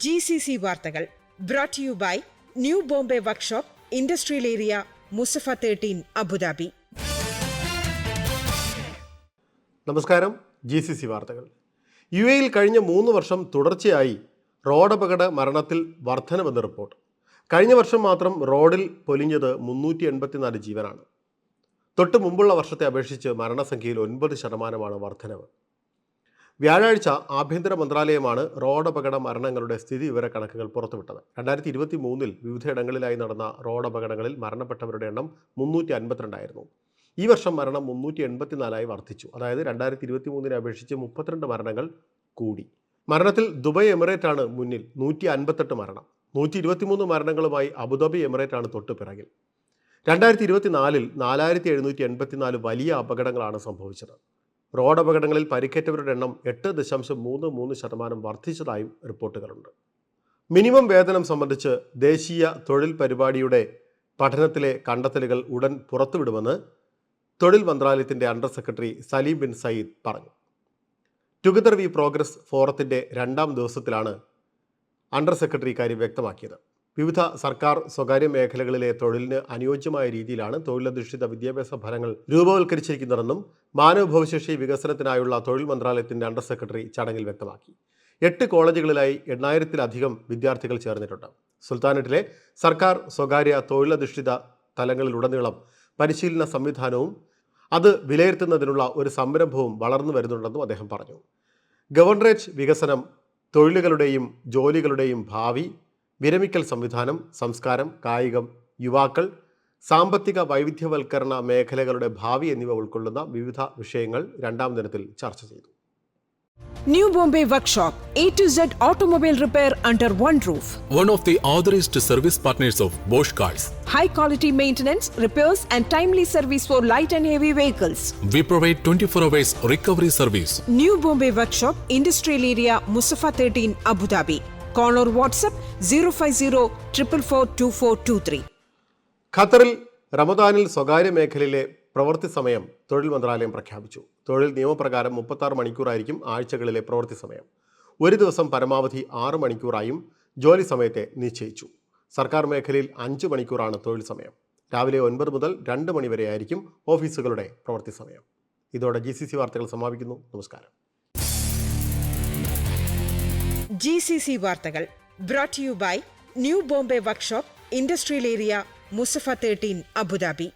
GCC വാർത്തകൾ brought to you by new Bombay workshop, industrial area, Mussafah 13, Abu Dhabi. നമസ്കാരം. GCC വാർത്തകൾ. UAE-യിൽ കഴിഞ്ഞ 3 വർഷം തുടർച്ചയായി റോഡപകട മരണത്തിൽ വർധനവെന്ന് റിപ്പോർട്ട്. കഴിഞ്ഞ വർഷം മാത്രം റോഡിൽ പൊലിഞ്ഞത് 384 ജീവനാണ്. തൊട്ട് മുമ്പുള്ള വർഷത്തെ അപേക്ഷിച്ച് മരണസംഖ്യയിൽ 9% വർധനവ്. വ്യാഴാഴ്ച ആഭ്യന്തര മന്ത്രാലയമാണ് റോഡപകട മരണങ്ങളുടെ സ്ഥിതി വിവര കണക്കുകൾ പുറത്തുവിട്ടത്. 2023-ൽ വിവിധയിടങ്ങളിലായി നടന്ന റോഡപകടങ്ങളിൽ മരണപ്പെട്ടവരുടെ എണ്ണം 352 ആയിരുന്നു. ഈ വർഷം മരണം 384 വർദ്ധിച്ചു. അതായത് 2023-നെ അപേക്ഷിച്ച് 32 മരണങ്ങൾ കൂടി. മരണത്തിൽ ദുബായ് എമിറേറ്റാണ് മുന്നിൽ, 158 മരണം. 123 മരണങ്ങളുമായി അബുദാബി എമിറേറ്റാണ് തൊട്ട് പിറകിൽ. 2024-ൽ 4784 വലിയ അപകടങ്ങളാണ് സംഭവിച്ചത്. റോഡ് അപകടങ്ങളിൽ പരിക്കേറ്റവരുടെ എണ്ണം 8.33% വർദ്ധിച്ചതായും റിപ്പോർട്ടുകളുണ്ട്. മിനിമം വേതനം സംബന്ധിച്ച് ദേശീയ തൊഴിൽ പരിപാടിയുടെ പഠനത്തിലെ കണ്ടെത്തലുകൾ ഉടൻ പുറത്തുവിടുമെന്ന് തൊഴിൽ മന്ത്രാലയത്തിൻ്റെ under secretary Salim bin Sayed പറഞ്ഞു. ടുഗദർ വി പ്രോഗ്രസ് ഫോറത്തിൻ്റെ 2ാം ദിവസത്തിലാണ് അണ്ടർ സെക്രട്ടറി കാര്യം വ്യക്തമാക്കിയത്. വിവിധ സർക്കാർ സ്വകാര്യ മേഖലകളിലെ തൊഴിലിന് അനുയോജ്യമായ രീതിയിലാണ് തൊഴിലധിഷ്ഠിത വിദ്യാഭ്യാസ ഫലങ്ങൾ രൂപവൽക്കരിച്ചിരിക്കുന്നതെന്നും മാനവഭവിശേഷി വികസനത്തിനായുള്ള തൊഴിൽ മന്ത്രാലയത്തിൻ്റെ അണ്ടർ സെക്രട്ടറി ചടങ്ങിൽ വ്യക്തമാക്കി. 8 കോളേജുകളിലായി 8000-ലധികം വിദ്യാർത്ഥികൾ ചേർന്നിട്ടുണ്ട്. സുൽത്താനറ്റിലെ സർക്കാർ സ്വകാര്യ തൊഴിലധിഷ്ഠിത തലങ്ങളിലുടനീളം പരിശീലന സംവിധാനവും അത് വിലയിരുത്തുന്നതിനുള്ള ഒരു സംരംഭവും വളർന്നു വരുന്നുണ്ടെന്നും അദ്ദേഹം പറഞ്ഞു. ഗവർണറേറ്റ് വികസനം, തൊഴിലുകളുടെയും ജോലികളുടെയും ഭാവി, വിരമിക്കൽ സംവിധാനം, സംസ്കാരം, കായികം, യുവാക്കൾ, സാമ്പത്തിക വൈവിധ്യവൽക്കരണ മേഖലകളുടെ ഭാവി എന്നിവ ഉൾക്കൊള്ളുന്ന വിവിധ വിഷയങ്ങൾ 2ാം ദിനത്തിൽ ചർച്ച ചെയ്തു. New Bombay workshop, A to Z automobile repair under one roof. One of the authorized service partners of Bosch Cars. High quality maintenance, repairs and timely service for light and heavy vehicles. We provide 24 hours recovery service. New Bombay Workshop, Industrial Area, Musafa 13, Abu Dhabi. Call or WhatsApp 050-444-2423. ഖത്തറിൽ റമദാനിൽ സ്വകാര്യ മേഖലയിലെ പ്രവൃത്തി സമയം തൊഴിൽ മന്ത്രാലയം പ്രഖ്യാപിച്ചു. തൊഴിൽ നിയമപ്രകാരം 36 മണിക്കൂറായിരിക്കും ആഴ്ചകളിലെ പ്രവൃത്തി സമയം. ഒരു ദിവസം പരമാവധി 6 മണിക്കൂറായും ജോലി സമയത്തെ നിശ്ചയിച്ചു. സർക്കാർ മേഖലയിൽ 5 മണിക്കൂറാണ് തൊഴിൽ സമയം. രാവിലെ 9 മുതൽ 2 മണി വരെ ആയിരിക്കും ഓഫീസുകളുടെ പ്രവൃത്തി സമയം. ഇതോടെ GCC വാർത്തകൾ സമാപിക്കുന്നു. നമസ്കാരം. GCC വാർത്തകൾ brought to you by new Bombay workshop, industrial area, Mussafah 13, Abu Dhabi.